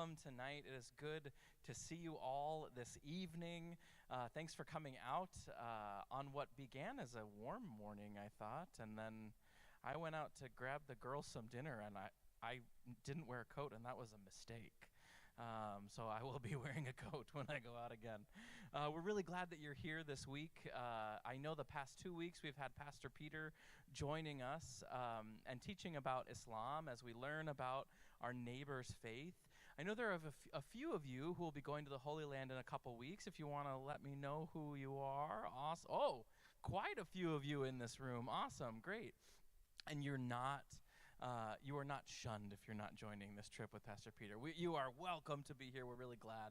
welcome tonight. It is good to see you all this evening. Thanks for coming out on what began as a warm morning, I thought, and then I went out to grab the girls some dinner, and I didn't wear a coat, and that was a mistake. So I will be wearing a coat when I go out again. We're really glad that you're here this week. I know the past 2 weeks we've had Pastor Peter joining us and teaching about Islam as we learn about our neighbor's faith. I know there are a few of you who will be going to the Holy Land in a couple weeks. If you want to let me know who you are. Awesome. Oh, quite a few of you in this room. Awesome. Great. And you are not shunned if you're not joining this trip with Pastor Peter. You are welcome to be here. We're really glad.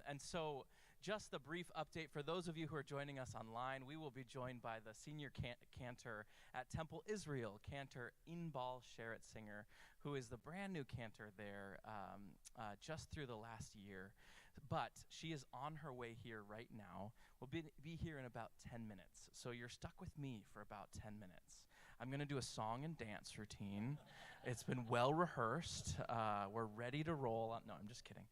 And so just a brief update for those of you who are joining us online. We will be joined by the senior cantor at Temple Israel, Cantor Inbal Sharett-Singer, who is the brand new cantor there just through the last year. But she is on her way here right now. We'll be here in about 10 minutes. So you're stuck with me for about 10 minutes. I'm going to do a song and dance routine. It's been well rehearsed. We're ready to roll. No, I'm just kidding.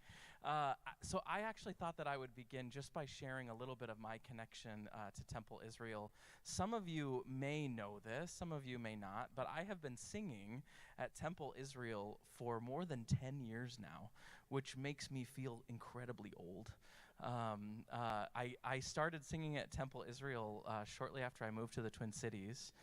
So I actually thought that I would begin just by sharing a little bit of my connection to Temple Israel. Some of you may know this, some of you may not, but I have been singing at Temple Israel for more than 10 years now, which makes me feel incredibly old. I started singing at Temple Israel shortly after I moved to the Twin Cities,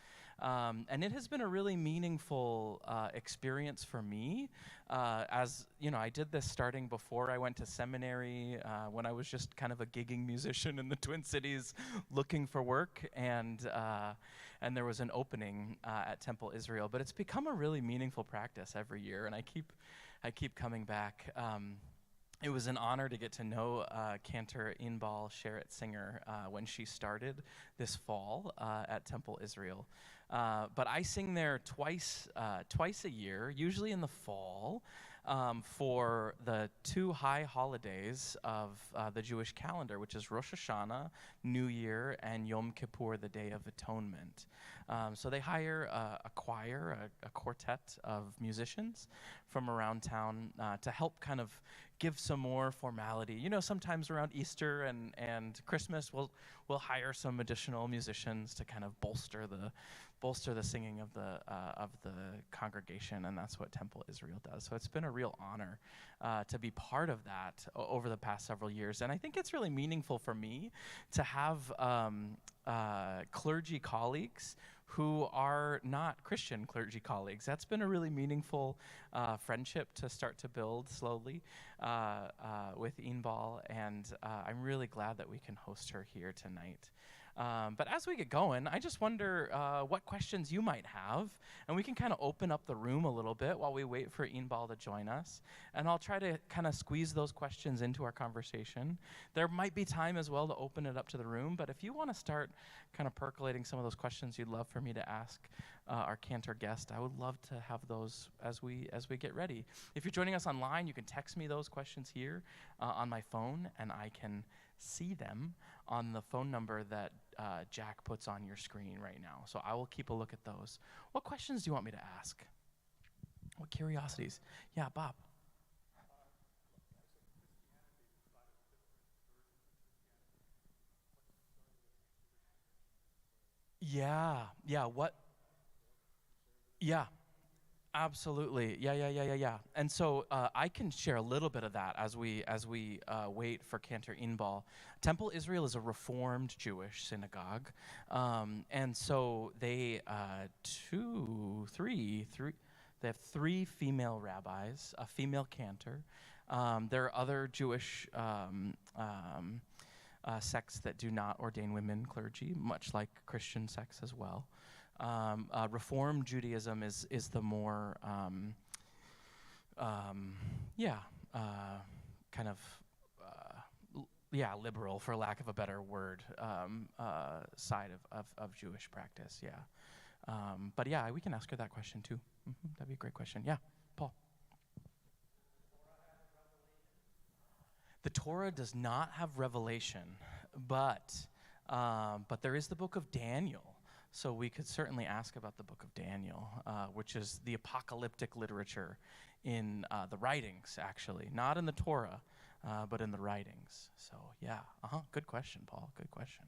and it has been a really meaningful experience for me. As you know, I did this starting before I went to seminary, when I was just kind of a gigging musician in the Twin Cities looking for work, and there was an opening at Temple Israel. But it's become a really meaningful practice every year, and I keep coming back. It was an honor to get to know Cantor Inbal Sharett-Singer when she started this fall at Temple Israel. But I sing there twice a year, usually in the fall, for the two high holidays of the Jewish calendar, which is Rosh Hashanah, New Year, and Yom Kippur, the Day of Atonement. So they hire a choir, a quartet of musicians from around town to help kind of give some more formality. You know, sometimes around Easter and Christmas, we'll hire some additional musicians to kind of bolster the singing of the congregation, and that's what Temple Israel does. So it's been a real honor to be part of that over the past several years, and I think it's really meaningful for me to have clergy colleagues who are not Christian clergy colleagues. That's been a really meaningful friendship to start to build slowly with Inbal, and I'm really glad that we can host her here tonight. But as we get going, I just wonder what questions you might have, and we can kind of open up the room a little bit while we wait for Inbal to join us, and I'll try to kind of squeeze those questions into our conversation. There might be time as well to open it up to the room, but if you want to start kind of percolating some of those questions you'd love for me to ask our cantor guest, I would love to have those as we get ready. If you're joining us online, you can text me those questions here on my phone, and I can see them on the phone number that Jack puts on your screen right now. So I will keep a look at those. What questions do you want me to ask? What curiosities? Yeah, Bob. Yeah, what? Yeah. Absolutely. Yeah. And so I can share a little bit of that as we wait for Cantor Inbal. Temple Israel is a Reformed Jewish synagogue, and so they they have three female rabbis, a female cantor. There are other Jewish sects that do not ordain women clergy, much like Christian sects as well. Reform Judaism is the more, liberal, for lack of a better word, side of Jewish practice, yeah. But yeah, we can ask her that question too. That'd be a great question. Yeah, Paul. The Torah does not have revelation, but there is the book of Daniel. So we could certainly ask about the book of Daniel, which is the apocalyptic literature in the writings, actually, not in the Torah, but in the writings. So yeah, good question, Paul. Good question.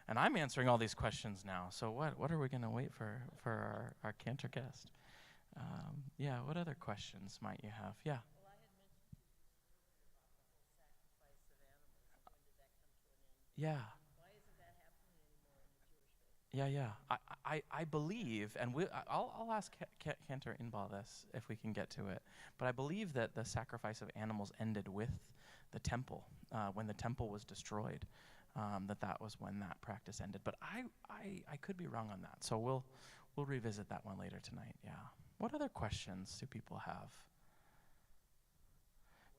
And I'm answering all these questions now. So what are we going to wait for our Cantor guest? Yeah, what other questions might you have? Yeah. Yeah. Yeah, yeah. I believe, and I'll ask Cantor Inbal this if we can get to it, but I believe that the sacrifice of animals ended with the temple, when the temple was destroyed, that was when that practice ended. But I could be wrong on that, so we'll revisit that one later tonight, yeah. What other questions do people have?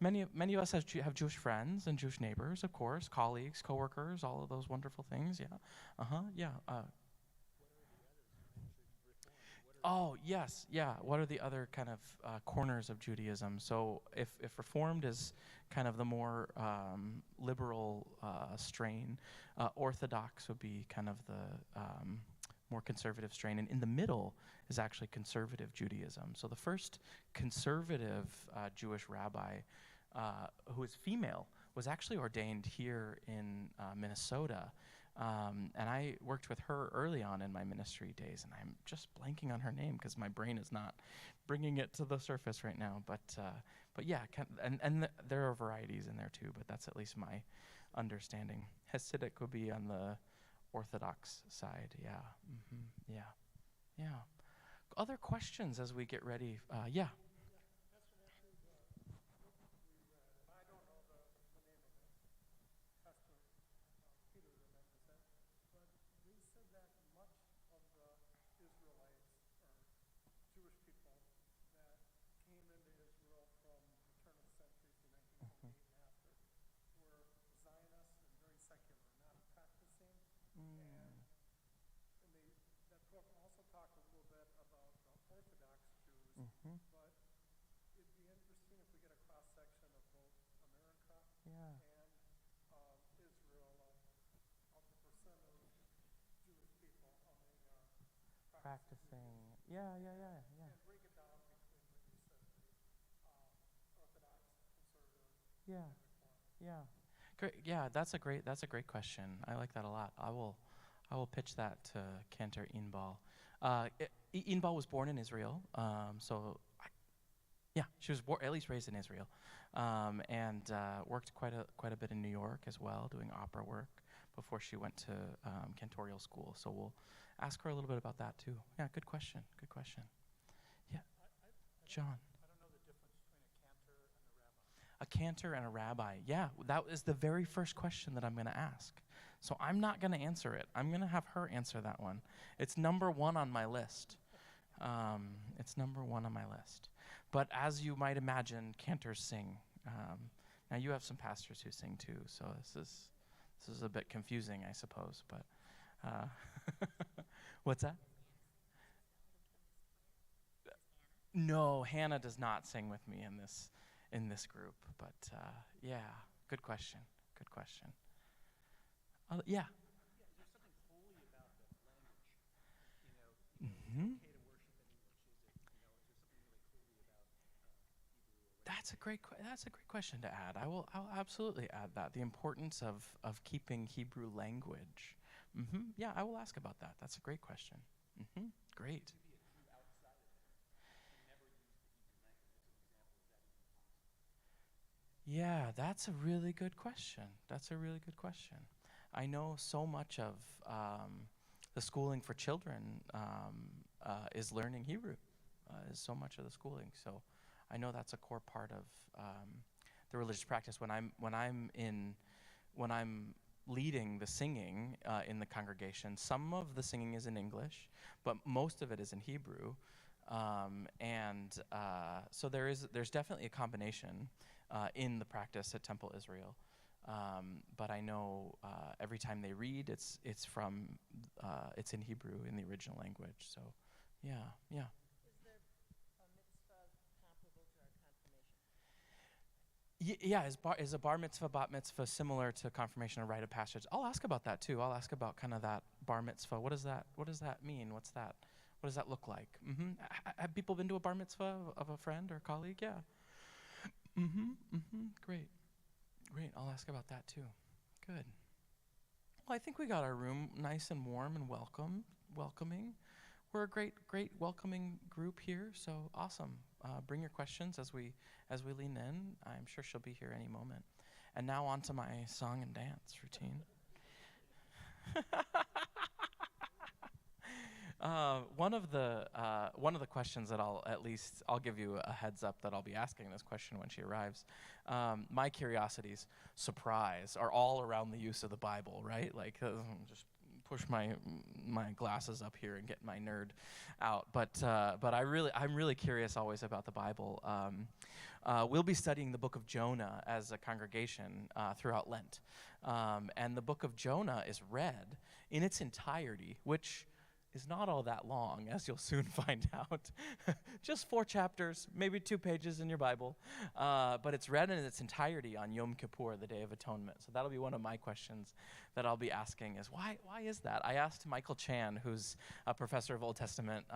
Many of us have Jewish friends and Jewish neighbors, of course, colleagues, coworkers, all of those wonderful things, yeah. Yeah. Oh, yes, yeah. What are the other kind of corners of Judaism? So if Reformed is kind of the more liberal strain, Orthodox would be kind of the more conservative strain. And in the middle is actually conservative Judaism. So the first conservative Jewish rabbi who is female was actually ordained here in Minnesota. And I worked with her early on in my ministry days, and I'm just blanking on her name because my brain is not bringing it to the surface right now. But yeah, there are varieties in there too, but that's at least my understanding. Hasidic would be on the Orthodox side, yeah. Yeah, yeah. Other questions as we get ready? Yeah. Mm-hmm. Yeah. Practicing. Yeah. Yeah. Yeah. Great. Yeah, that's a great question. I like that a lot. I will pitch that to Cantor Inbal. Inbal was born in Israel, so yeah, she was at least raised in Israel, and worked quite a bit in New York as well, doing opera work before she went to cantorial school. So we'll ask her a little bit about that too. Yeah, good question. Good question. Yeah, John. A cantor and a rabbi. Yeah, that is the very first question that I'm going to ask. So I'm not going to answer it. I'm going to have her answer that one. It's number one on my list. It's number one on my list. But as you might imagine, cantors sing. Now you have some pastors who sing too, so this is a bit confusing, I suppose. But what's that? No, Hannah does not sing with me in this group. But yeah, good question. Good question. Yeah. Hmm. That's a great question to add. I'll absolutely add that, the importance of keeping Hebrew language. Yeah, I will ask about that. That's a great question. Great. Yeah, that's a really good question. That's a really good question. I know so much of the schooling for children is learning Hebrew, is so much of the schooling. So I know that's a core part of the religious practice. When I'm leading the singing in the congregation, some of the singing is in English, but most of it is in Hebrew. So there's definitely a combination in the practice at Temple Israel. But I know every time they read, it's in Hebrew in the original language. So, yeah, yeah. Yeah, is a bar mitzvah, bat mitzvah similar to confirmation or rite of passage? I'll ask about that too. I'll ask about kind of that bar mitzvah. What does that mean? What's that? What does that look like? Have people been to a bar mitzvah of a friend or colleague? Yeah. Great. Great. I'll ask about that too. Good. Well, I think we got our room nice and warm and welcoming. We're a great welcoming group here, so awesome. Bring your questions as we lean in. I'm sure she'll be here any moment. And now on to my song and dance routine. One of the questions that I'll give you a heads up that I'll be asking this question when she arrives. My curiosities, surprise, are all around the use of the Bible, right? Like just push my glasses up here and get my nerd out. But I'm really curious always about the Bible. We'll be studying the book of Jonah as a congregation throughout Lent, and the book of Jonah is read in its entirety, which is not all that long, as you'll soon find out. Just 4 chapters, maybe 2 pages in your Bible, but it's read in its entirety on Yom Kippur, the Day of Atonement. So that'll be one of my questions that I'll be asking is, why is that? I asked Michael Chan, who's a professor of Old Testament,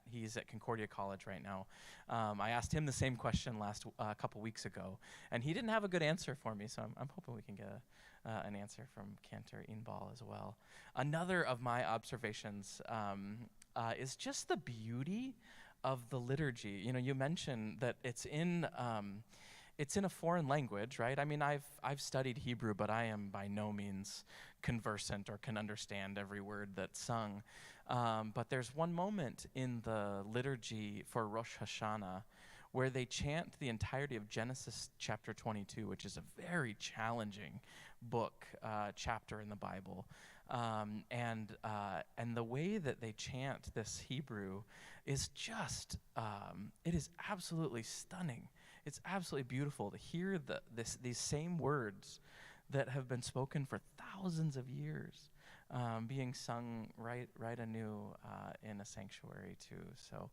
he's at Concordia College right now. I asked him the same question a couple weeks ago, and he didn't have a good answer for me, so I'm hoping we can get an answer from Cantor Inbal as well. Another of my observations is just the beauty of the liturgy. You know, you mentioned that it's in a foreign language, right? I mean, I've studied Hebrew, but I am by no means conversant or can understand every word that's sung. But there's one moment in the liturgy for Rosh Hashanah where they chant the entirety of Genesis chapter 22, which is a very challenging chapter in the Bible. And the way that they chant this Hebrew is just, it is absolutely stunning. It's absolutely beautiful to hear these same words that have been spoken for thousands of years being sung right anew in a sanctuary too. So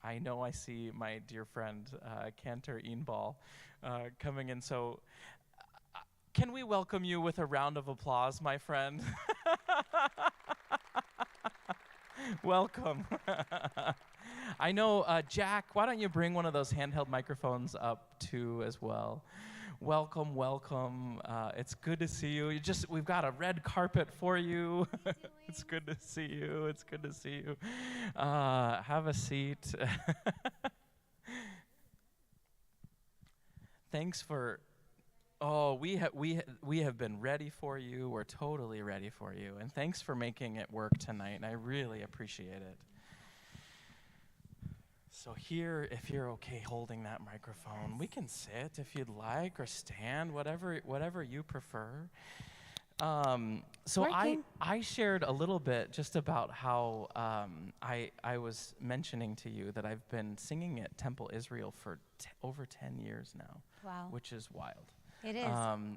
I know I see my dear friend Cantor Inbal coming in. So can we welcome you with a round of applause, my friend? Welcome. I know, Jack, why don't you bring one of those handheld microphones up too as well? Welcome. It's good to see you. We've got a red carpet for you. It's good to see you. Have a seat. Thanks for. Oh, we have been ready for you. We're totally ready for you. And thanks for making it work tonight. I really appreciate it. So here, if you're okay holding that microphone, we can sit if you'd like or stand, whatever you prefer. So I shared a little bit just about how I was mentioning to you that I've been singing at Temple Israel for over 10 years now. Wow. Which is wild. It is.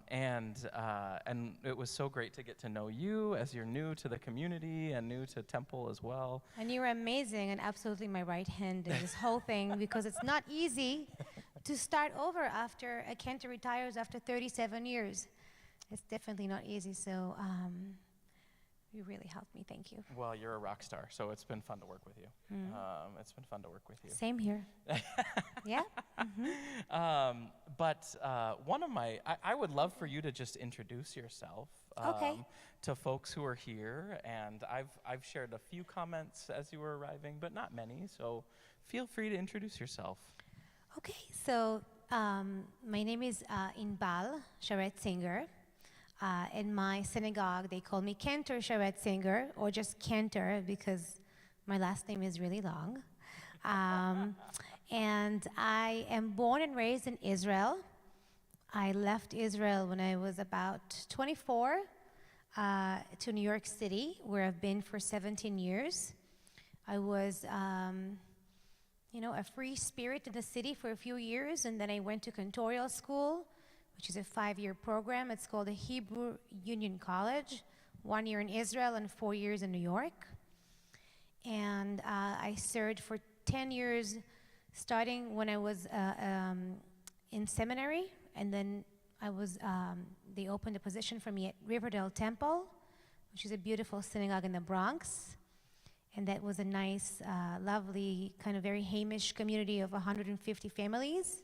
And it was so great to get to know you as you're new to the community and new to Temple as well. And you're amazing and absolutely my right hand in this whole thing because it's not easy to start over after a Cantor retires after 37 years. It's definitely not easy, so you really helped me. Thank you. Well, you're a rock star, so it's been fun to work with you. It's been fun to work with you. Same here. Yeah. Mm-hmm. But I would love for you to just introduce yourself to folks who are here, and I've shared a few comments as you were arriving, but not many, so feel free to introduce yourself. Okay, so my name is Inbal Sharett-Singer. In my synagogue, they call me Cantor Sharett-Singer, or just Cantor, because my last name is really long. And I am born and raised in Israel. I left Israel when I was about 24 to New York City, where I've been for 17 years. I was, a free spirit in the city for a few years, and then I went to Cantorial School, which is a 5-year program. It's called the Hebrew Union College, 1 year in Israel and 4 years in New York. And I served for 10 years, starting when I was in seminary, and then they opened a position for me at Riverdale Temple, which is a beautiful synagogue in the Bronx. And that was a nice, lovely, kind of very Hamish community of 150 families.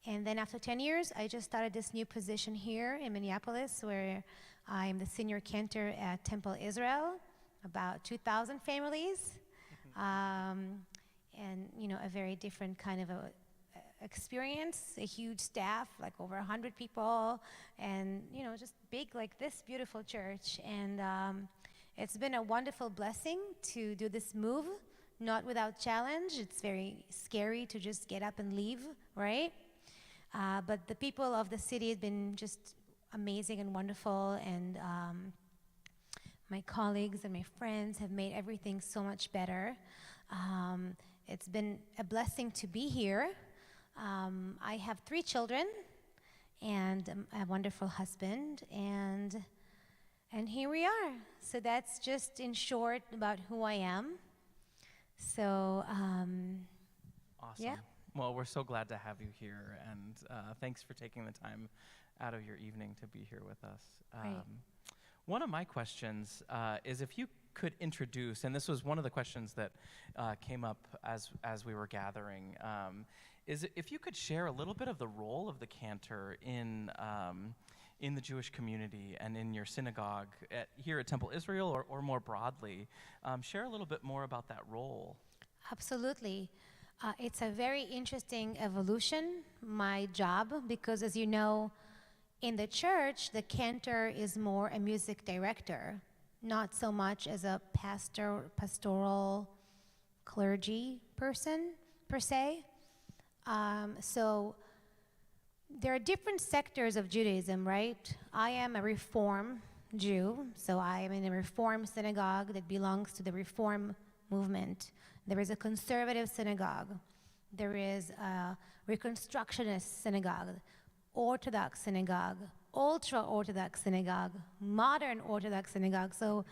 And then after 10 years, I just started this new position here in Minneapolis, where I'm the senior cantor at Temple Israel, about 2,000 families. And, a very different kind of experience, a huge staff, like over 100 people, and, just big like this beautiful church. And it's been a wonderful blessing to do this move, not without challenge. It's very scary to just get up and leave, right? But the people of the city have been just amazing and wonderful, and my colleagues and my friends have made everything so much better. It's been a blessing to be here. I have 3 children and a wonderful husband, and here we are. So that's just in short about who I am. So, Awesome. Yeah. Well, we're so glad to have you here, and thanks for taking the time out of your evening to be here with us. Right. One of my questions is if you could introduce, and this was one of the questions that came up as we were gathering, is if you could share a little bit of the role of the cantor in the Jewish community and in your synagogue here at Temple Israel, or more broadly. Share a little bit more about that role. Absolutely. It's a very interesting evolution, my job, because as you know, in the church, the cantor is more a music director, not so much as a pastoral clergy person, per se. So there are different sectors of Judaism, right? I am a Reform Jew, so I am in a Reform synagogue that belongs to the Reform movement. There is a conservative synagogue. There is a Reconstructionist synagogue, Orthodox synagogue, ultra-Orthodox synagogue, modern Orthodox synagogue. So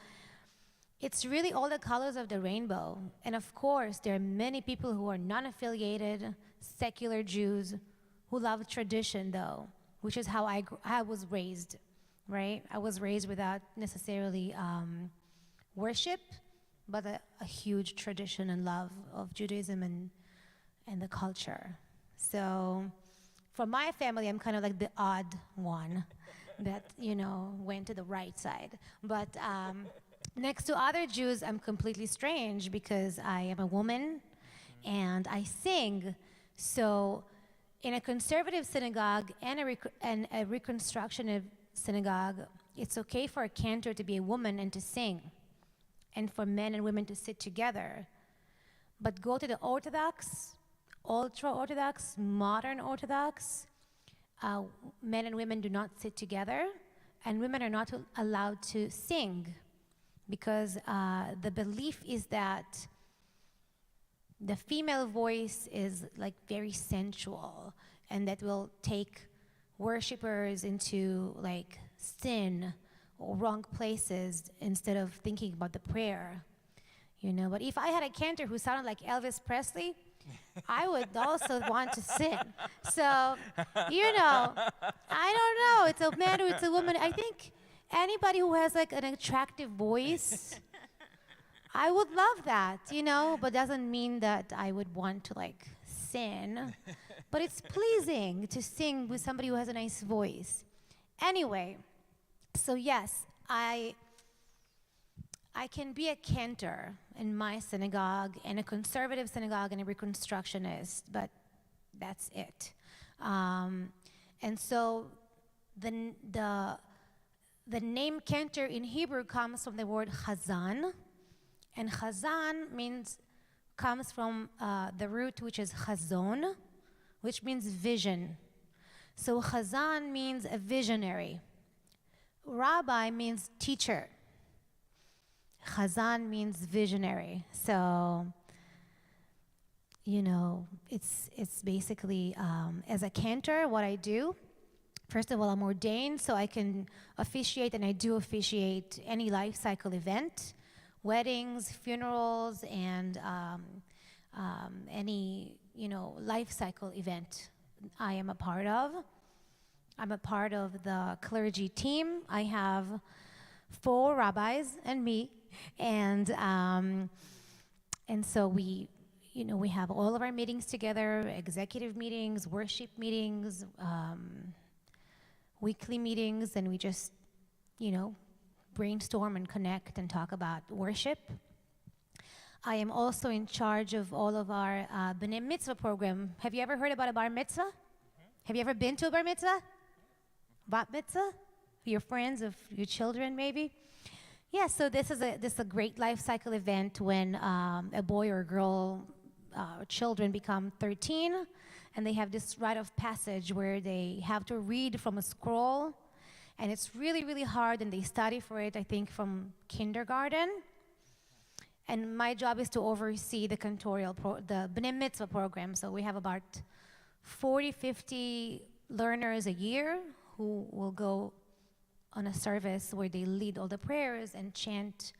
it's really all the colors of the rainbow. And of course, there are many people who are non-affiliated, secular Jews who love tradition, though, which is how I was raised, right? I was raised without necessarily worship, but a huge tradition and love of Judaism and the culture. So for my family, I'm kind of like the odd one that, went to the right side. But next to other Jews, I'm completely strange because I am a woman and I sing. So in a conservative synagogue and a Reconstructionist synagogue, it's okay for a cantor to be a woman and to sing, and for men and women to sit together. But go to the Orthodox, ultra-Orthodox, modern Orthodox, men and women do not sit together, and women are not allowed to sing, because the belief is that the female voice is like very sensual, and that will take worshipers into like sin or wrong places instead of thinking about the prayer, But if I had a cantor who sounded like Elvis Presley, I would also want to sing. So, I don't know. It's a man or it's a woman. I think anybody who has like an attractive voice, I would love that, but doesn't mean that I would want to like sin. But it's pleasing to sing with somebody who has a nice voice. Anyway, so yes, I can be a cantor in my synagogue, and a conservative synagogue, and a Reconstructionist, but that's it. And so the name cantor in Hebrew comes from the word chazan, and chazan comes from the root which is chazon, which means vision. So chazan means a visionary. Rabbi means teacher. Chazan means visionary. So, it's basically, as a cantor, what I do, first of all, I'm ordained, so I can officiate, and I do officiate any life cycle event, weddings, funerals, and any, life cycle event I am a part of. I'm a part of the clergy team. I have 4 rabbis and me, and so we have all of our meetings together, executive meetings, worship meetings, weekly meetings, and we just, brainstorm and connect and talk about worship. I am also in charge of all of our B'nai Mitzvah program. Have you ever heard about a bar mitzvah? Mm-hmm. Have you ever been to a bar mitzvah? Bat mitzvah? Your friends, of your children, maybe? Yeah, so this is a great life cycle event when a boy or a girl, children become 13, and they have this rite of passage where they have to read from a scroll, and it's really, really hard, and they study for it, I think, from kindergarten. And my job is to oversee the the B'nai Mitzvah program. So we have about 40, 50 learners a year who will go on a service where they lead all the prayers and chant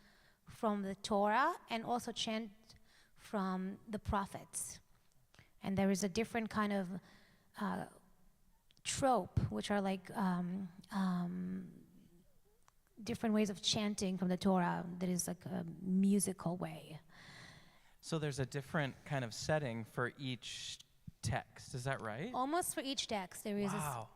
from the Torah and also chant from the prophets. And there is a different kind of trope, which are like different ways of chanting from the Torah that is like a musical way. So there's a different kind of setting for each text, is that right? Almost for each text. There is wow.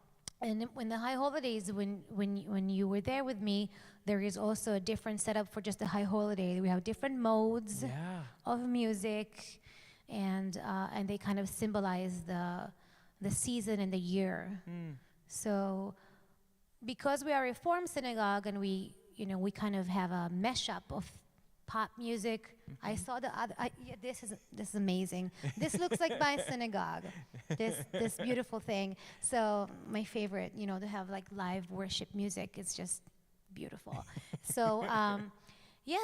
And when the high holidays, when you were there with me, there is also a different setup for just the high holiday. We have different modes of music, and they kind of symbolize the season and the year. So, because we are a Reformed synagogue and we kind of have a mashup of pop music. I saw the other. This is amazing. This looks like my synagogue. This beautiful thing. So my favorite, to have like live worship music. It's just beautiful. So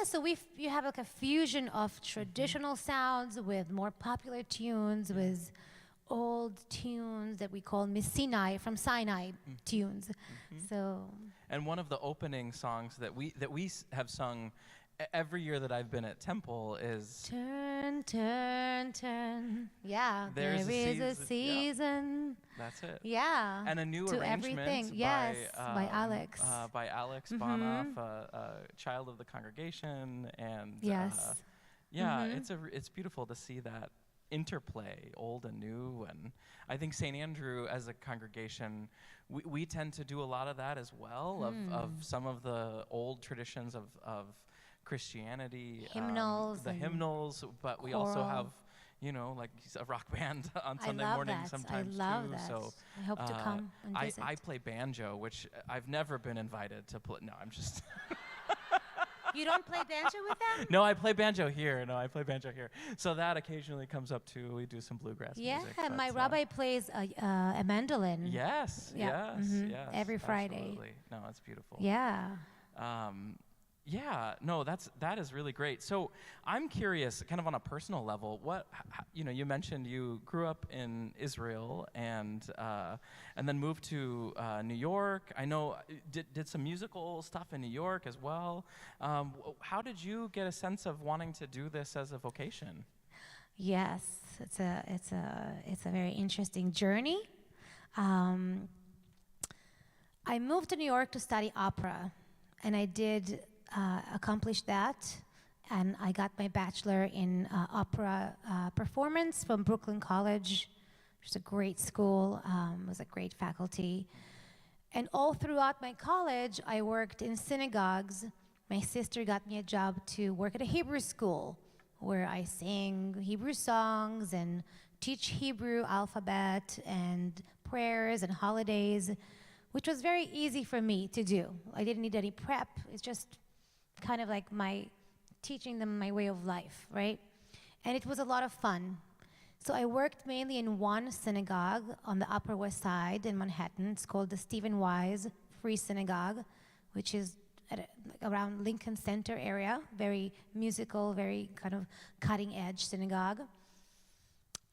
so you have like a fusion of traditional sounds with more popular tunes, with old tunes that we call from Sinai tunes. So. And one of the opening songs that we have sung every year that I've been at Temple is Turn, Turn, Turn. Yeah, there is a season. Yep. That's it. Yeah. And a new to arrangement everything. Yes, by Alex. By Alex Bonoff, a child of the congregation, and yes. It's beautiful to see that interplay, old and new. And I think St. Andrew as a congregation, we tend to do a lot of that as well, of some of the old traditions of Christianity, hymnals, but we choral. also have like a rock band on Sunday morning sometimes I love too. that. So I hope to come and visit. I play banjo, which I've never been invited to play. No, I'm just You don't play banjo with them? No, I play banjo here. So that occasionally comes up too. We do some bluegrass music. Yeah, my rabbi plays a mandolin. Yes. Every Friday. Absolutely. No, it's beautiful. Yeah. That is really great. So I'm curious, kind of on a personal level, you mentioned you grew up in Israel and then moved to New York. I know did some musical stuff in New York as well. How did you get a sense of wanting to do this as a vocation? Yes, it's a very interesting journey. I moved to New York to study opera, and I did accomplish that, and I got my bachelor in opera performance from Brooklyn College, which is a great school, was a great faculty. And all throughout my college, I worked in synagogues. My sister got me a job to work at a Hebrew school where I sing Hebrew songs and teach Hebrew alphabet and prayers and holidays, which was very easy for me to do. I didn't need any prep. It's just kind of like teaching them my way of life, right? And it was a lot of fun. So I worked mainly in one synagogue on the Upper West Side in Manhattan. It's called the Stephen Wise Free Synagogue, which is around Lincoln Center area, very musical, very kind of cutting edge synagogue.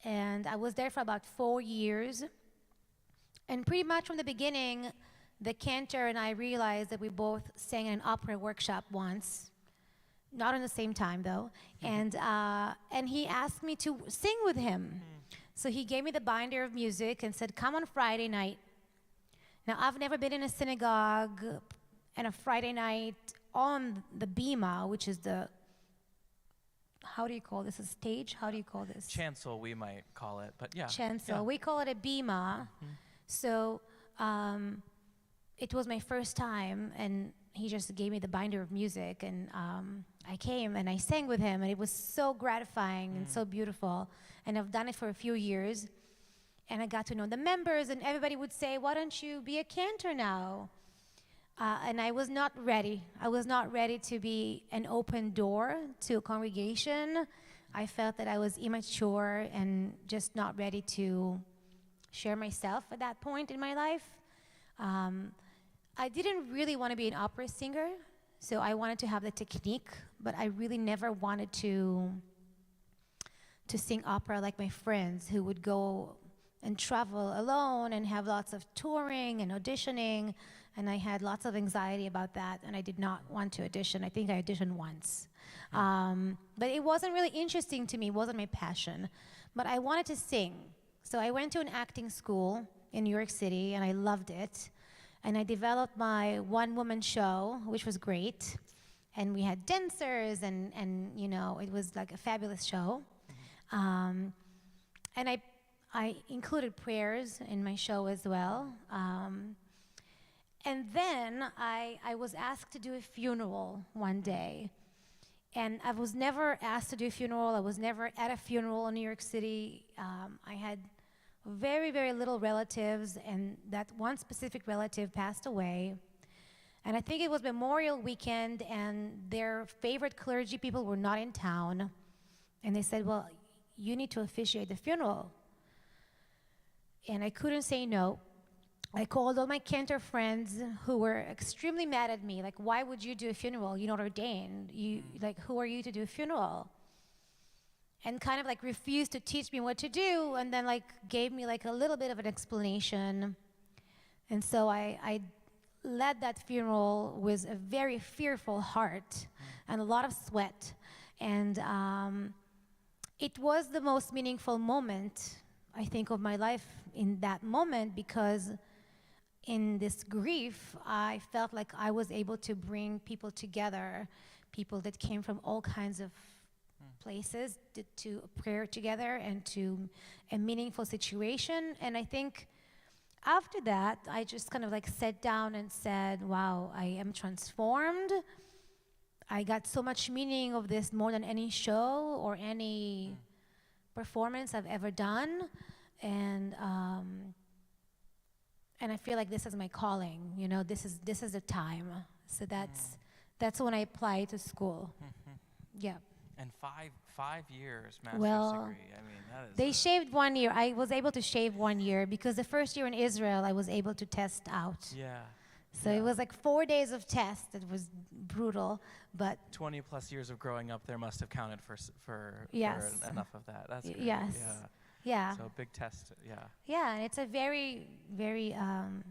And I was there for about 4 years. And pretty much from the beginning, the Cantor and I realized that we both sang in an opera workshop once, not at the same time though, and he asked me to sing with him. So he gave me the binder of music and said, come on Friday night. Now, I've never been in a synagogue and a Friday night on the bima, which is the, how do you call this, a stage? How do you call this? Chancel, we might call it, but yeah. Chancel. Yeah. We call it a bima. So it was my first time, and he just gave me the binder of music, and I came and I sang with him, and it was so gratifying and so beautiful. And I've done it for a few years, and I got to know the members, and everybody would say, why don't you be a cantor now? And I was not ready. I was not ready to be an open door to a congregation. I felt that I was immature and just not ready to share myself at that point in my life. I didn't really want to be an opera singer, so I wanted to have the technique, but I really never wanted to sing opera like my friends who would go and travel alone and have lots of touring and auditioning, and I had lots of anxiety about that, and I did not want to audition. I think I auditioned once. But it wasn't really interesting to me, it wasn't my passion. But I wanted to sing. So I went to an acting school in New York City, and I loved it. And I developed my one-woman show, which was great. And we had dancers, and you know, it was like a fabulous show. And I included prayers in my show as well. And then I was asked to do a funeral one day. And I was never asked to do a funeral. I was never at a funeral in New York City. I had very, very little relatives, and that one specific relative passed away. And I think it was Memorial Weekend, and their favorite clergy people were not in town. And they said, well, you need to officiate the funeral. And I couldn't say no. I called all my Cantor friends who were extremely mad at me. Like, why would you do a funeral? You're not ordained. Like, who are you to do a funeral? And kind of like refused to teach me what to do, and then like gave me like a little bit of an explanation. And so I led that funeral with a very fearful heart and a lot of sweat. And it was the most meaningful moment, I think, of my life in that moment, because in this grief, I felt like I was able to bring people together, people that came from all kinds of places to prayer together and to a meaningful situation. And I think after that, I just kind of like sat down and said, wow, I am transformed. I got so much meaning of this more than any show or any performance I've ever done. And I feel like this is my calling, you know, this is the time. So that's when I applied to school. Yeah. And five years master's Well, degree. I mean, that is. they shaved 1 year. I was able to shave 1 year because the first year in Israel I was able to test out. Yeah. So it was like 4 days of test. It was brutal, but 20 plus years of growing up there must have counted for Yes. enough of that. That's great. yes. Yeah. Yeah. So big test. Yeah. Yeah, and it's a very, very,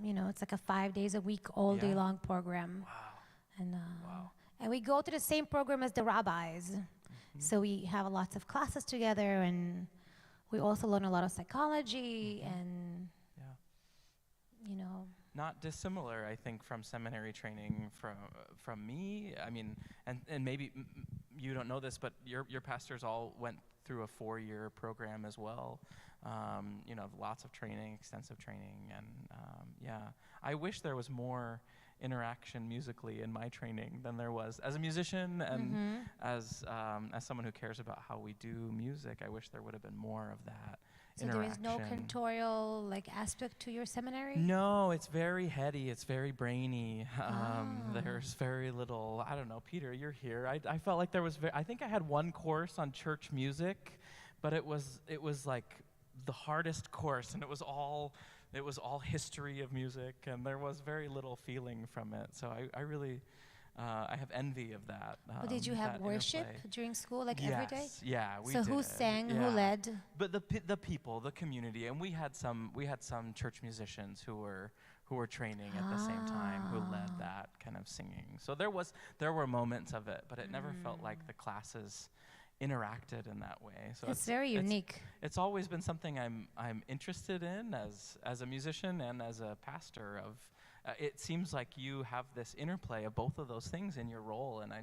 you know, it's like a 5 days a week, all day Yeah. long program. Wow. And Wow. and we go to the same program as the rabbis. So we have lots of classes together, and we also learn a lot of psychology and, Yeah. you know. Not dissimilar, I think, from seminary training from me. I mean, and maybe you don't know this, but your pastors all went through a 4-year program as well. You know, lots of training, extensive training, and yeah. I wish there was more interaction musically in my training than there was as a musician and as someone who cares about how we do music. I wish there would have been more of that. So there is no cantorial like aspect to your seminary? No, it's very heady. It's very brainy. There's very little. I don't know, Peter. You're here. I felt like there was. I think I had one course on church music, but it was like the hardest course, and it was all history of music, and there was very little feeling from it. So I really. I have envy of that. Well, did you have that worship interplay. during school, like every day? Yeah, we So did. who sang, Yeah. who led? But the people, the community, and we had some church musicians who were training at the same time, who led that kind of singing. So there were moments of it, but it never felt like the classes interacted in that way. So It's very unique. It's always been something I'm interested in as a musician and as a pastor. It seems like you have this interplay of both of those things in your role, and I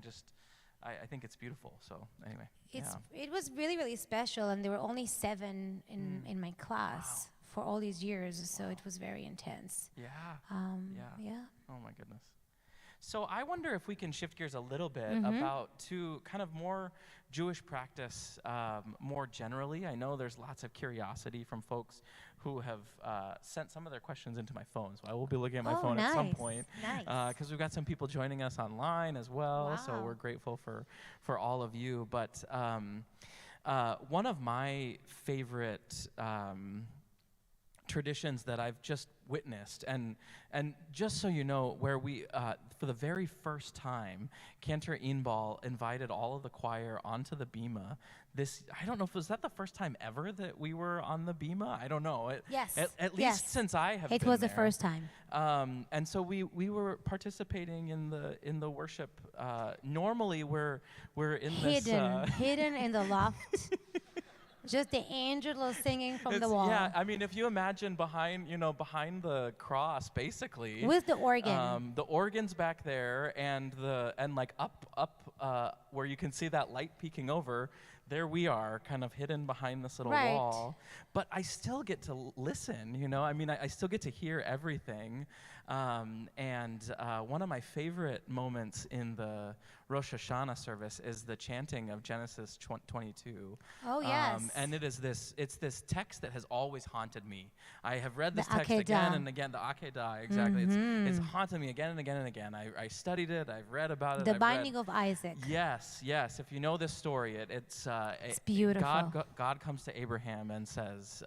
think it's beautiful. So anyway, It was really, really special, and there were only 7 in my class for all these years, so it was very intense. Yeah. Yeah. Oh my goodness. So I wonder if we can shift gears a little bit to kind of more Jewish practice more generally. I know there's lots of curiosity from folks who have sent some of their questions into my phone, so I will be looking at my phone at some point. Nice. Because we've got some people joining us online as well, so Wow. we're grateful for all of you. But one of my favorite traditions that I've just witnessed, and just so you know, where we for the very first time, Cantor Inbal invited all of the choir onto the bima. I don't know if was that the first time ever that we were on the bima. I don't know. Yes. At least since I have. It been was there. the first time. And so we were participating in the worship. Normally we're in this hidden in the loft. Just the angel singing from the wall. Yeah, I mean, if you imagine behind the cross, basically. With the organ. The organ's back there, and like up where you can see that light peeking over. There we are, kind of hidden behind this little wall. But I still get to listen, I mean, I still get to hear everything. And one of my favorite moments in the Rosh Hashanah service is the chanting of Genesis 22. Oh, yes. And it's this text that has always haunted me. I have read this The text Akedah. again and again, the Akedah, exactly. It's haunted me again and again and again. I studied it, I've read about it. The binding of Isaac. Yes. If you know this story, it's beautiful. God comes to Abraham and says,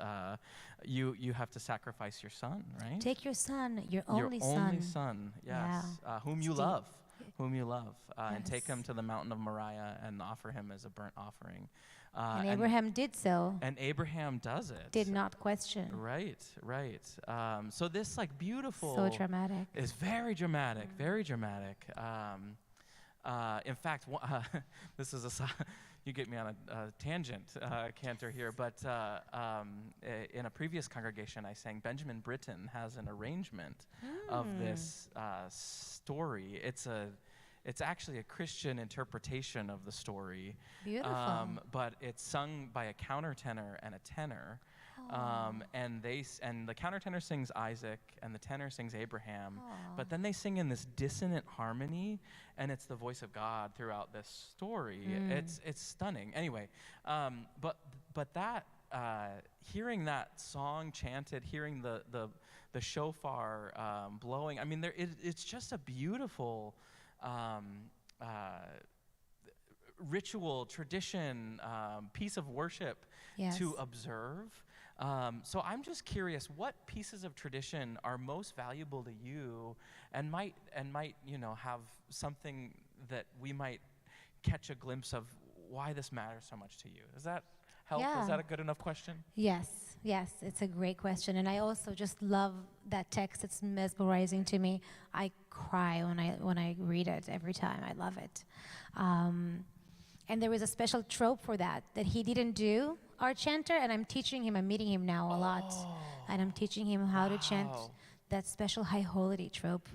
you have to sacrifice your son, right? Take your son, your only son. Your only son, yes, whom you love, and take Yes. him to the mountain of Moriah and offer him as a burnt offering. And Abraham did so. And Abraham does it. Did not question. Right. So this beautiful. So dramatic. Is very dramatic, very dramatic. In fact, this is you get me on a tangent, Cantor here, but in a previous congregation I sang Benjamin Britten has an arrangement of this story. It's actually a Christian interpretation of the story. Beautiful. But it's sung by a countertenor and a tenor. And the countertenor sings Isaac and the tenor sings Abraham, but then they sing in this dissonant harmony, and it's the voice of God throughout this story. It's stunning. Anyway, but that hearing that song chanted, hearing the shofar blowing, I mean, it's just a beautiful ritual, tradition, piece of worship to observe. So I'm just curious, what pieces of tradition are most valuable to you, and might have something that we might catch a glimpse of why this matters so much to you? Does that help? Yeah. Is that a good enough question? Yes, it's a great question, and I also just love that text. It's mesmerizing to me. I cry when I read it every time. I love it. And there is a special trope for that he didn't do, our chanter, and I'm teaching him. I'm meeting him now a lot, and I'm teaching him how to chant that special high holy trope,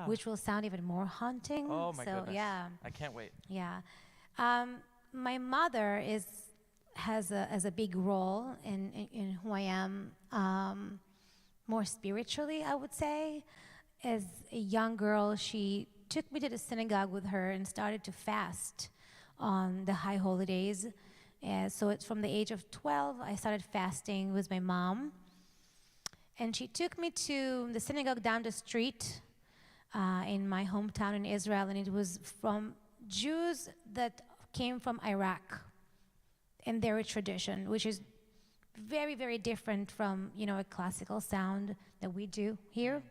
which will sound even more haunting. Oh my goodness! Yeah, I can't wait. Yeah, my mother has a big role in who I am, more spiritually, I would say. As a young girl, she took me to the synagogue with her and started to fast on the high holidays. So it's from the age of 12, I started fasting with my mom. And she took me to the synagogue down the street in my hometown in Israel, and it was from Jews that came from Iraq and their tradition, which is very, very different from, a classical sound that we do here.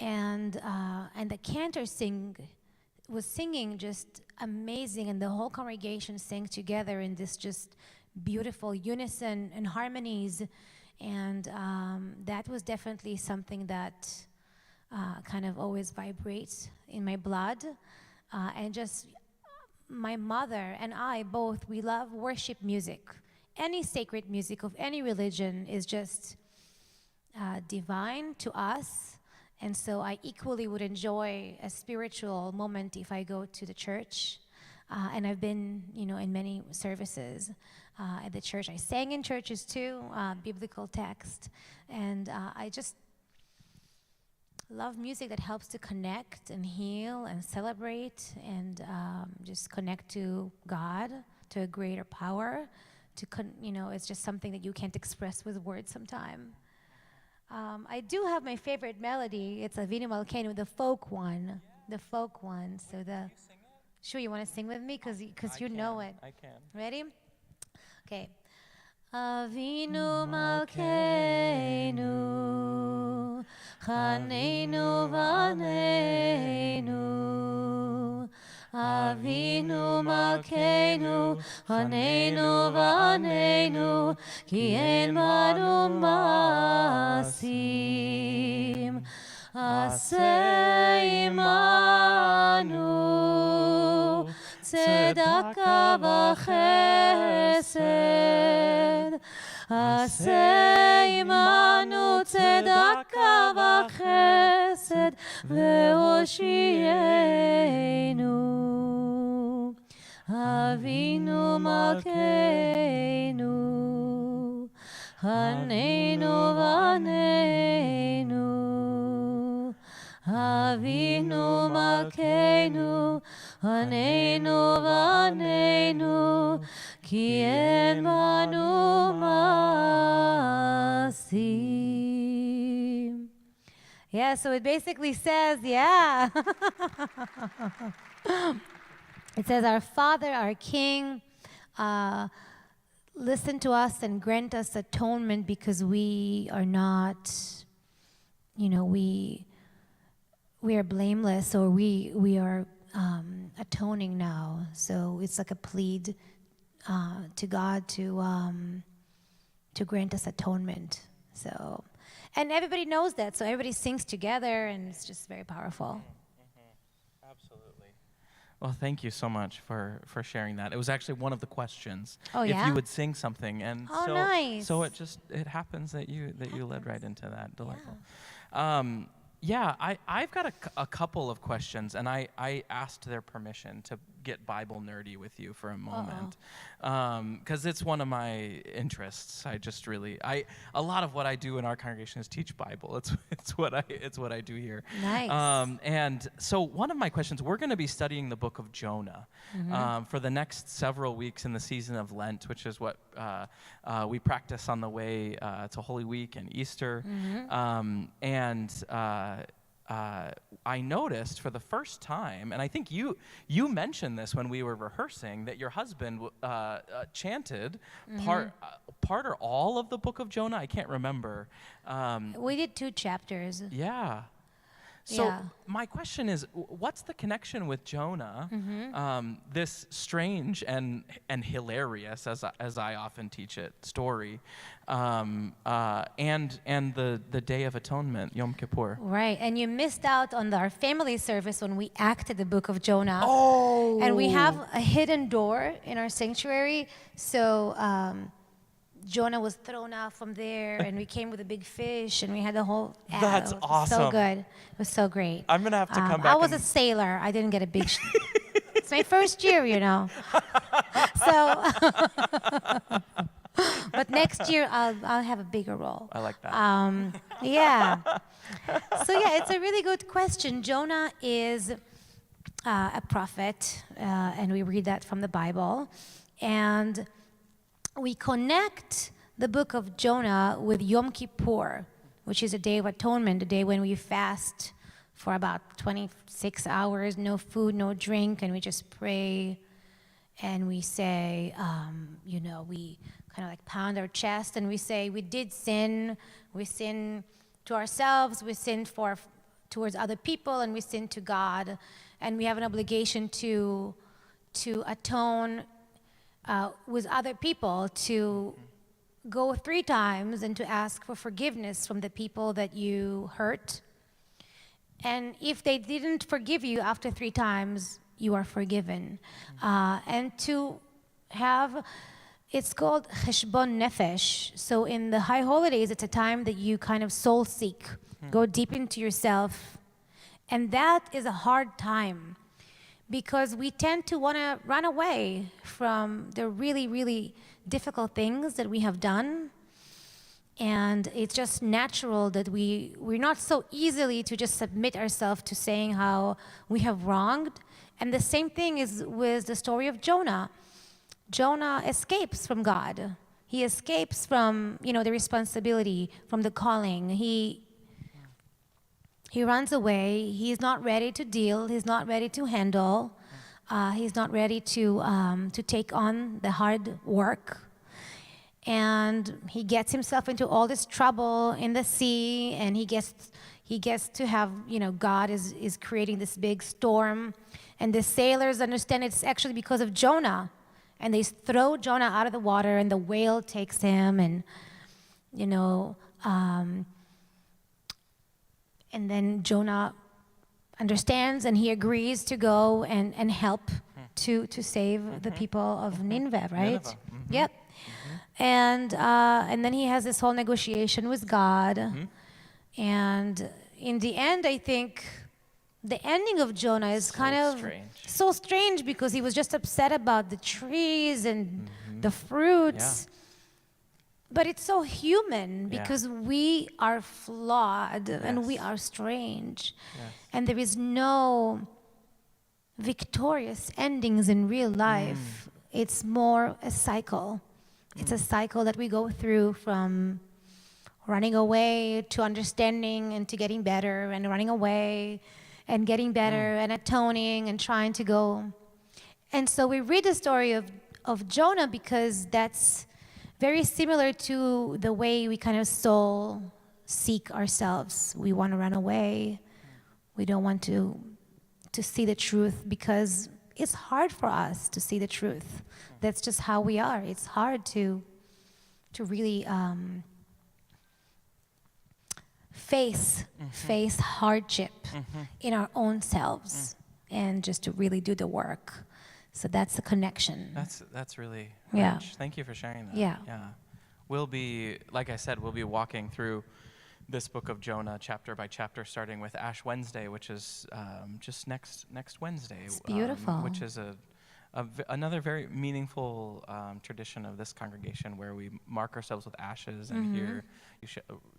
And the cantor was singing just amazing, and the whole congregation sang together in this just beautiful unison and harmonies, and that was definitely something that kind of always vibrates in my blood, and just my mother and I both, we love worship music. Any sacred music of any religion is just divine to us. And so I equally would enjoy a spiritual moment if I go to the church. And I've been, in many services at the church. I sang in churches too, biblical text. And I just love music that helps to connect and heal and celebrate and just connect to God, to a greater power. It's just something that you can't express with words sometimes. I do have my favorite melody. It's Avinu Malkeinu, the folk one. The folk one. So sure, you want to sing with me? Because you know it. I can. Ready? Okay. Avinu Malkeinu, Chaneinu Vaneinu. Avinu Malkeinu, Chaneinu Vaneinu, Ki en banu masim, Aseh imanu, Tzedakah v'chesed, Aseh imanu, Tzedakah v'chesed, ve'oshienu. Avinu Malkeinu, Chaneinu Vaneinu. Avinu Malkeinu, Chaneinu Vaneinu, Ki en banu masim. Yeah, so it basically says, yeah. It says, our Father, our King, listen to us and grant us atonement because we are not, we are blameless, or we are atoning now. So it's like a plead to God to grant us atonement. So, and everybody knows that, so everybody sings together, and it's just very powerful. Absolutely. Well, thank you so much for sharing that. It was actually one of the questions. Oh, if yeah? you would sing something, and Nice. So it happens that you led right into that. Delightful. Yeah. I've got a couple of questions, and I asked their permission to get Bible nerdy with you for a moment, because it's one of my interests. A lot of what I do in our congregation is teach Bible. It's what I do here. Nice. And so one of my questions, we're going to be studying the book of Jonah for the next several weeks in the season of Lent, which is what we practice on the way to Holy Week and Easter. I noticed for the first time, and I think you mentioned this when we were rehearsing, that your husband chanted part or all of the book of Jonah. I can't remember. We did 2 chapters. Yeah. So my question is, what's the connection with Jonah, this strange and hilarious, as I often teach it, story, and the Day of Atonement, Yom Kippur? Right, and you missed out on our family service when we acted the book of Jonah. Oh! And we have a hidden door in our sanctuary, so Jonah was thrown out from there, and we came with a big fish, and we had the whole. That's awesome. So good. It was so great. I'm gonna have to come back. I was a sailor. I didn't get a big. It's my first year, So, but next year I'll have a bigger role. I like that. Yeah. So yeah, it's a really good question. Jonah is a prophet, and we read that from the Bible, and we connect the book of Jonah with Yom Kippur, which is a day of atonement, a day when we fast for about 26 hours, no food, no drink, and we just pray, and we say, we kind of like pound our chest, and we say, we did sin. We sin to ourselves, we sin towards other people, and we sin to God, and we have an obligation to atone with other people, to go 3 times and to ask for forgiveness from the people that you hurt. And if they didn't forgive you after 3 times, you are forgiven. And to have, it's called cheshbon nefesh. So in the high holidays, it's a time that you kind of soul seek, go deep into yourself. And that is a hard time because we tend to want to run away from the really, really difficult things that we have done. And it's just natural that we're not so easily to just submit ourselves to saying how we have wronged. And the same thing is with the story of Jonah. Jonah escapes from God. He escapes from, the responsibility, from the calling. He runs away. He's not ready to deal. He's not ready to handle. He's not ready to take on the hard work. And he gets himself into all this trouble in the sea, and he gets to have, God is creating this big storm. And the sailors understand it's actually because of Jonah. And they throw Jonah out of the water, and the whale takes him, and, and then Jonah understands, and he agrees to go and help to save the people of Nineveh, right? Nineveh. Yep. And then he has this whole negotiation with God. And in the end, I think the ending of Jonah is kind of so strange because he was just upset about the trees and the fruits. Yeah. But it's so human because we are flawed and we are strange. Yes. And there is no victorious endings in real life. It's more a cycle. It's a cycle that we go through from running away to understanding and to getting better, and running away and getting better and atoning and trying to go. And so we read the story of Jonah because that's very similar to the way we kind of soul seek ourselves. We want to run away. We don't want to see the truth because it's hard for us to see the truth. That's just how we are. It's hard to really face hardship in our own selves and just to really do the work. So that's the connection. That's really Yeah. rich. Thank you for sharing that. Yeah. We'll be, like I said, we'll be walking through this book of Jonah chapter by chapter, starting with Ash Wednesday, which is just next Wednesday. It's beautiful. Which is another very meaningful tradition of this congregation, where we mark ourselves with ashes and hear,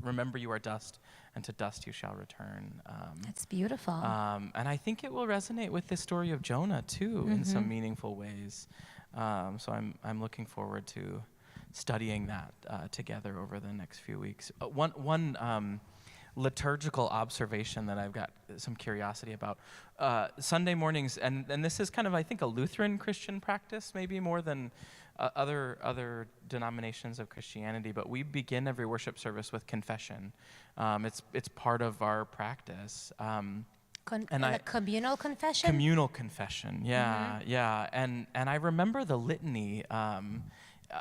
remember you are dust, and to dust you shall return. It's beautiful. And I think it will resonate with the story of Jonah too, in some meaningful ways. So I'm looking forward to studying that together over the next few weeks. One liturgical observation that I've got some curiosity about. Sunday mornings, and this is kind of, I think, a Lutheran Christian practice, maybe more than other denominations of Christianity, but we begin every worship service with confession. It's part of our practice. Communal confession? Communal confession, yeah. And I remember the litany.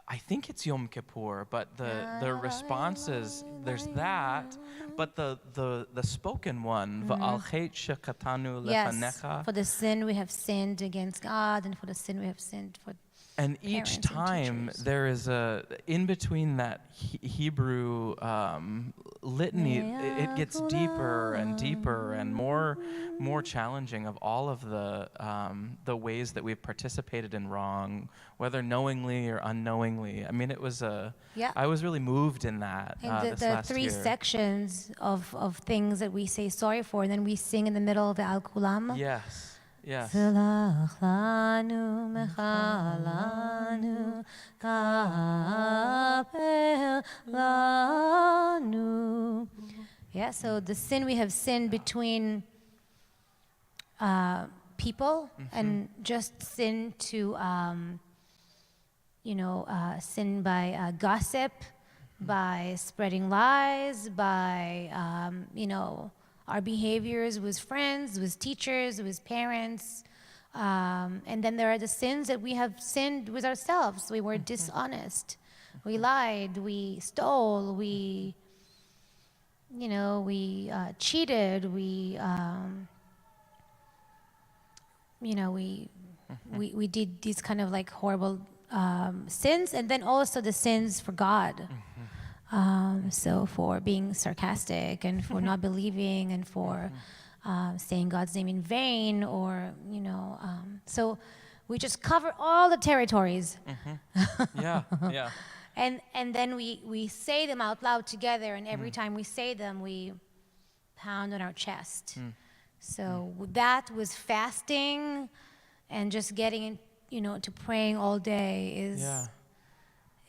I think it's Yom Kippur, but the responses, there's that, but the spoken one, V'al chet shekatanu lefanecha. For the sin we have sinned against God, and for the sin we have sinned for and each time there is in between that Hebrew litany, it gets deeper and deeper and more challenging of all of the ways that we've participated in wrong, whether knowingly or unknowingly. I mean, it was I was really moved in that. And the three sections of things that we say sorry for, and then we sing in the middle of the Al Kulam. Yes. Selach lanu mechalanu kapel lanu. Yeah, so the sin we have sinned between people, and just sin to, sin by gossip, by spreading lies, by, our behaviors with friends, with teachers, with parents. And then there are the sins that we have sinned with ourselves. We were dishonest. We lied. We stole. We cheated. We we did these kind of like horrible sins, and then also the sins for God. So for being sarcastic and for not believing and for saying God's name in vain, or so we just cover all the territories. Yeah, yeah. And then we say them out loud together, and every time we say them, we pound on our chest. So that was fasting, and just getting to praying all day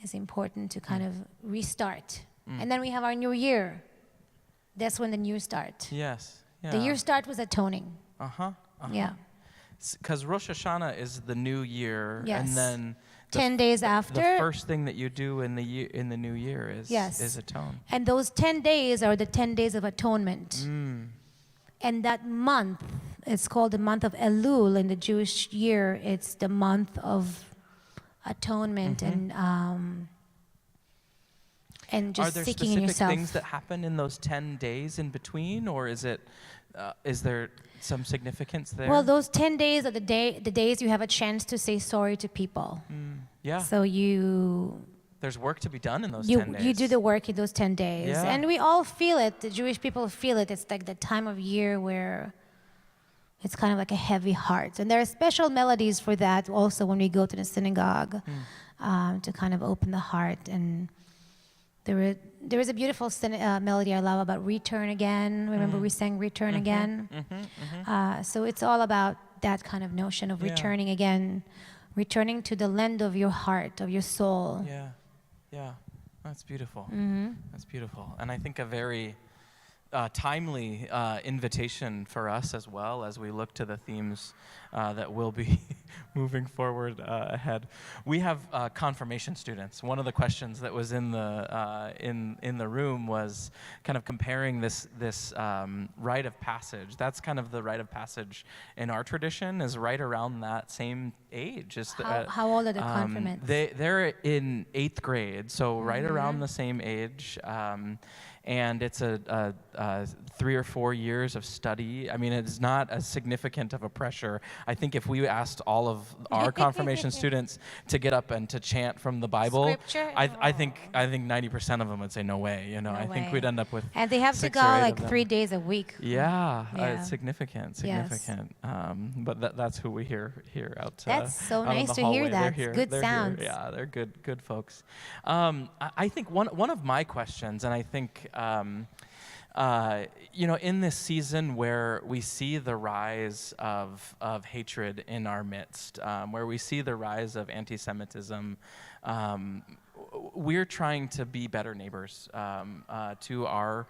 is important to kind of restart. And then we have our new year. That's when the new start. Yes. Yeah. The year start was atoning. Yeah. Because Rosh Hashanah is the new year, Yes. and then 10 days after. the first thing that you do in the new year is atone. And those 10 days are the 10 days of atonement. And that month, it's called the month of Elul in the Jewish year. It's the month of atonement and just Are there seeking in specific yourself. things that happen in those 10 days in between, or is there some significance there? Well, those 10 days are the days you have a chance to say sorry to people. Yeah. So There's work to be done in those 10 days. you do the work in those 10 days. Yeah. And we all feel it. The Jewish people feel it. It's like the time of year where it's kind of like a heavy heart. And there are special melodies for that also when we go to the synagogue to kind of open the heart. And there is a beautiful melody I love about Return Again. Remember we sang Return Again? So it's all about that kind of notion of returning again, returning to the land of your heart, of your soul. Yeah. Yeah. That's beautiful. That's beautiful. And I think a very timely invitation for us as well as we look to the themes that will be moving forward ahead. We have confirmation students. One of the questions that was in the room was kind of comparing this rite of passage. That's kind of the rite of passage in our tradition, is right around that same age. How old are the confirmants? They're in 8th grade, so right around the same age. And it's a 3 or 4 years of study. I mean, it's not as significant of a pressure. I think if we asked all of our confirmation students to get up and to chant from the Bible, Scripture? I think 90% of them would say no way. I think we'd end up with. And they have to 6 go or 8 of like them. 3 days a week. Yeah, Yeah. it's significant. But that's who we hear out. That's so out in nice the to hear hallway. that. They're here. Good They're sounds. Here. Yeah, they're good folks. I think one of my questions, and I think in this season where we see the rise of hatred in our midst, where we see the rise of anti-Semitism, we're trying to be better neighbors to our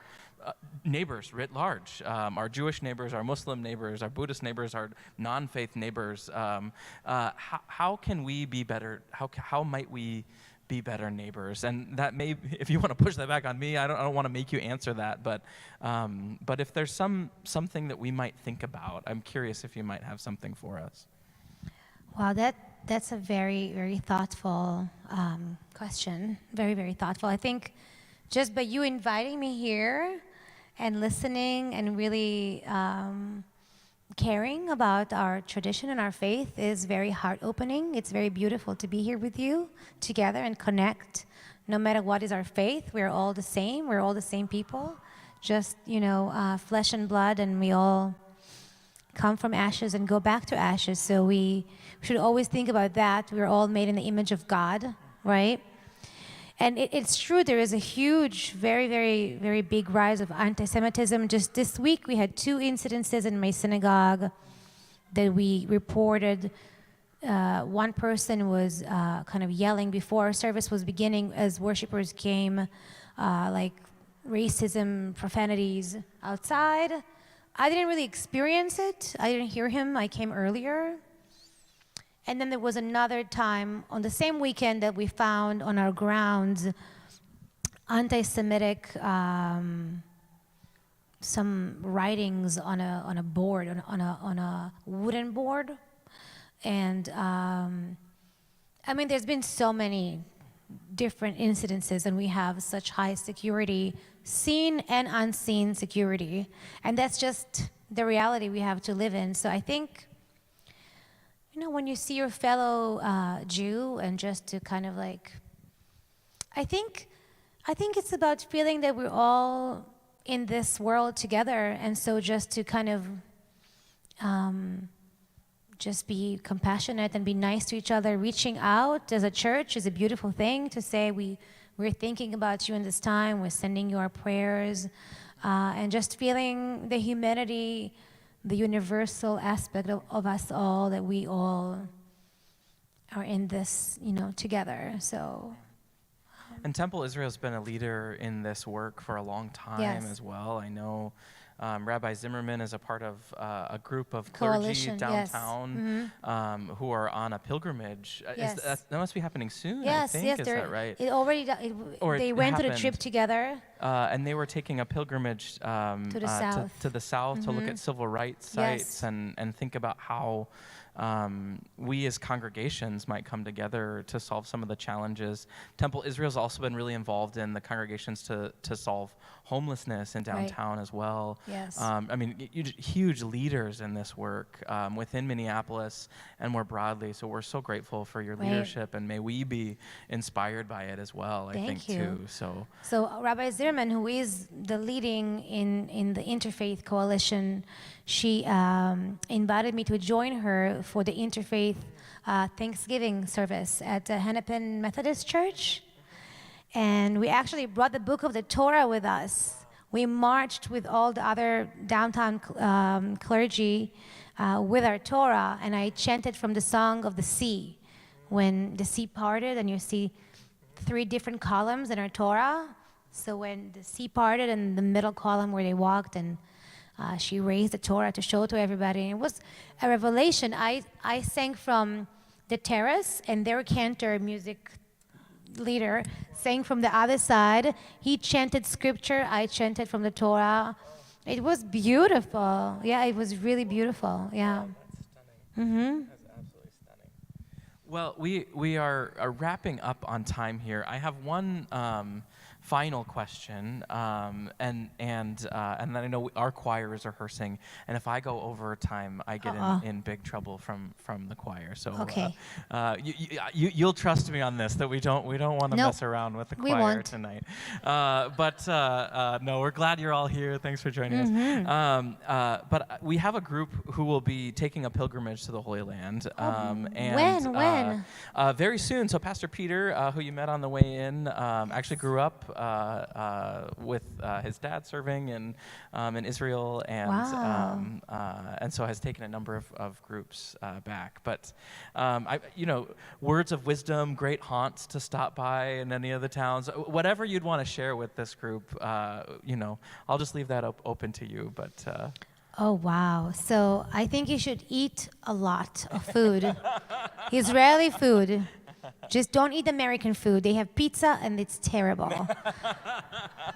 neighbors writ large, our Jewish neighbors, our Muslim neighbors, our Buddhist neighbors, our non-faith neighbors. How can we be better? How might we be better neighbors? And that may, if you want to push that back on me, I don't want to make you answer that, but if there's something that we might think about, I'm curious if you might have something for us. Wow, that's a very, very thoughtful question. Very, very thoughtful. I think just by you inviting me here and listening and really caring about our tradition and our faith is very heart-opening. It's very beautiful to be here with you together and connect. No matter what is our faith, we're all the same. We're all the same people, just, flesh and blood, and we all come from ashes and go back to ashes. So we should always think about that. We're all made in the image of God, right? And it's true, there is a huge, very, very, very big rise of anti-Semitism. Just this week, we had 2 incidences in my synagogue that we reported. One person was kind of yelling before our service was beginning as worshipers came, like racism, profanities outside. I didn't really experience it. I didn't hear him. I came earlier. And then there was another time on the same weekend that we found on our grounds anti-Semitic some writings on a board, on a wooden board. And there's been so many different incidences, and we have such high security, seen and unseen security. And that's just the reality we have to live in. So I think when you see your fellow Jew, and just to kind of like, I think it's about feeling that we're all in this world together, and so just to kind of just be compassionate and be nice to each other. Reaching out as a church is a beautiful thing, to say we're thinking about you in this time, we're sending you our prayers, and just feeling the humanity, the universal aspect of us all, that we all are in this, together. So. And Temple Israel's been a leader in this work for a long time Yes. as well. I know Rabbi Zimmerman is a part of a group of clergy Coalition, downtown who are on a pilgrimage. Yes. That must be happening soon, Yes, I think. yes, Is that right? It already. Or They it went to the happened. trip together. And they were taking a pilgrimage To the south. to the south to look at civil rights sites and think about how we as congregations might come together to solve some of the challenges. Temple Israel's also been really involved in the congregations to solve homelessness in downtown as well. Yes. I mean, huge leaders in this work within Minneapolis and more broadly. So we're so grateful for your leadership, and may we be inspired by it as well, I think, too. So Rabbi Zimmerman, who is the leading in the Interfaith Coalition, she invited me to join her for the Interfaith Thanksgiving service at the Hennepin Methodist Church. And we actually brought the book of the Torah with us. We marched with all the other downtown clergy with our Torah, and I chanted from the Song of the Sea. When the sea parted, and you see 3 different columns in our Torah. So when the sea parted, and the middle column where they walked, and she raised the Torah to show to everybody. And it was a revelation. I sang from the terrace, and their cantor music leader sang from the other side. He chanted scripture, I chanted from the Torah. It was beautiful. Yeah, it was really beautiful. Yeah. That's stunning. That's absolutely stunning. Well, we are wrapping up on time here. I have one final question, and then I know our choir is rehearsing, and if I go over time, I get in big trouble from the choir. So Okay. You'll trust me on this, that we don't want to mess around with the choir tonight. But no, we're glad you're all here. Thanks for joining us. But we have a group who will be taking a pilgrimage to the Holy Land. And when? Very soon. So Pastor Peter, who you met on the way in, actually grew up with his dad serving in Israel, and so has taken a number of groups back. But words of wisdom, great haunts to stop by in any of the towns, whatever you'd want to share with this group. I'll just leave that open to you. But oh wow! So I think you should eat a lot of food, Israeli food. Just don't eat American food. They have pizza, and it's terrible.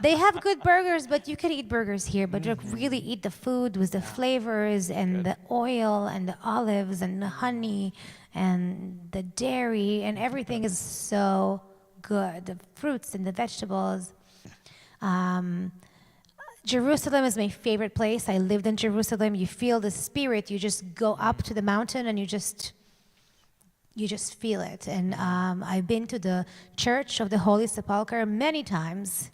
They have good burgers, but you can eat burgers here. But really eat the food with the flavors and the oil and the olives and the honey and the dairy, and everything is so good. The fruits and the vegetables. Jerusalem is my favorite place. I lived in Jerusalem. You feel the spirit. You just go up to the mountain, and you just feel it. And I've been to the Church of the Holy Sepulchre many times.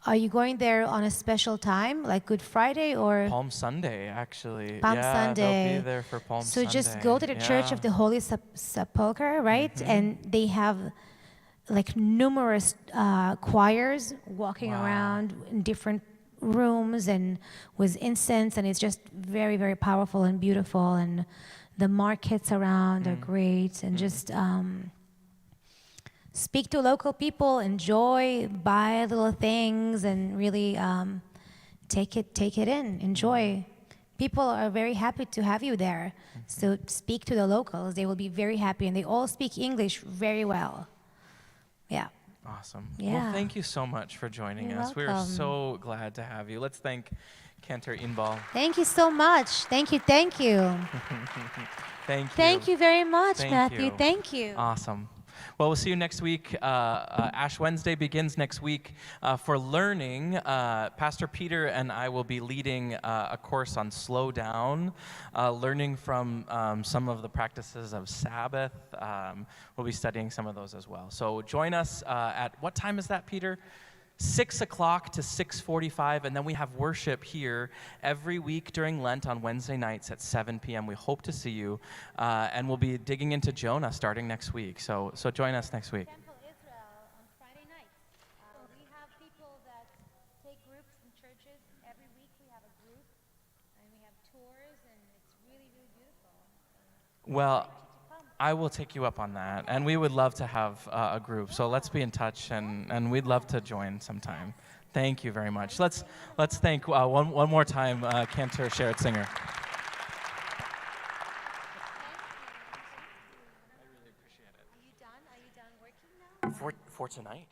Are you going there on a special time, like Good Friday or Palm Sunday, actually. Palm Sunday. They'll be there for Palm Sunday. So just go to the Church of the Holy Sepulchre, right? And they have like numerous choirs walking around in different rooms and with incense, and it's just very, very powerful and beautiful. And the markets around are great, and just speak to local people, enjoy, buy little things, and really take it in, enjoy. People are very happy to have you there, so speak to the locals. They will be very happy, and they all speak English very well. Yeah. Awesome. Yeah. Well, thank you so much for joining You're us. We're welcome. so glad to have you. Let's thank Cantor Inbal. Thank you so much. Thank you. Thank you. Thank you very much, Thank Matthew. you. Thank you. Awesome. Well, we'll see you next week. Ash Wednesday begins next week. For learning, Pastor Peter and I will be leading a course on slow down, learning from some of the practices of Sabbath. We'll be studying some of those as well. So join us at, what time is that, Peter? 6 o'clock to 6:45, and then we have worship here every week during Lent on Wednesday nights at 7 p.m. We hope to see you, and we'll be digging into Jonah starting next week. So join us next week. Temple Israel on Friday nights. We have people that take groups in churches. Every week we have a group, and we have tours, and it's really, really beautiful. Well, I will take you up on that, and we would love to have a group. So let's be in touch, and we'd love to join sometime. Thank you very much. Let's thank one more time Cantor Sharett-Singer. I really appreciate it. Are you done? Are you done working now? For tonight.